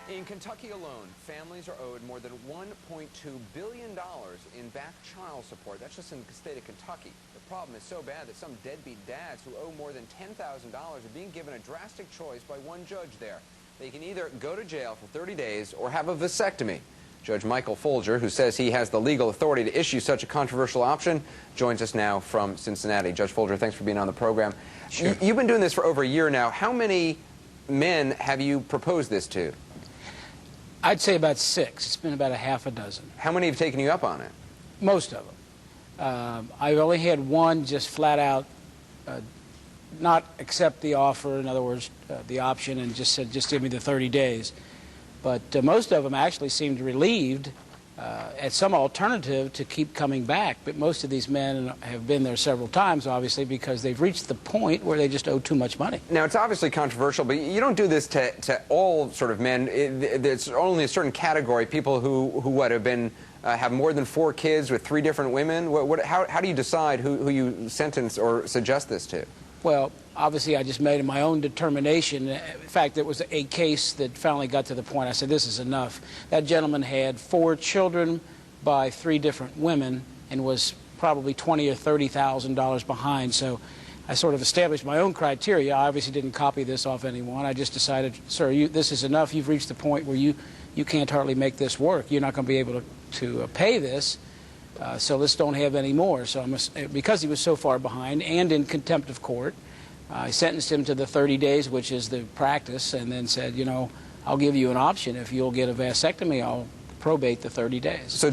In Kentucky alone, families are owed more than $1.2 billion in back child support. That's just in the state of Kentucky. The problem is so bad that some deadbeat dads who owe more than $10,000 are being given a drastic choice by one judge there. They can either go to jail for 30 days or have a vasectomy. Judge Michael Foellger, who says he has the legal authority to issue such a controversial option, joins us now from Cincinnati. Judge Foellger, thanks for being on the program. Sure. You've been doing this for over a year now. How many men have you proposed this to? I'd say about 6. It's been about a half a dozen. How many have taken you up on it? Most of them. I've only had one just flat out not accept the offer, in other words, the option, and just said, just give me the 30 days. But most of them actually seemed relieved at some alternative to keep coming back. But most of these men have been there several times, obviously, because they've reached the point where they just owe too much money. Now, it's obviously controversial, but you don't do this to all sort of men. It's only a certain category, people who have been have more than 4 kids with 3 different women. How do you decide who you sentence or suggest this to? Well, obviously, I just made my own determination. In fact, it was a case that finally got to the point I said, this is enough. That gentleman had 4 children by 3 different women and was probably $20,000 or $30,000 behind. So I sort of established my own criteria. I obviously didn't copy this off anyone. I just decided, sir, this is enough. You've reached the point where you can't hardly make this work. You're not going to be able to pay this. So let's don't have any more. So because he was so far behind and in contempt of court, I sentenced him to the 30 days, which is the practice, and then said, you know, I'll give you an option. If you'll get a vasectomy, I'll probate the 30 days. So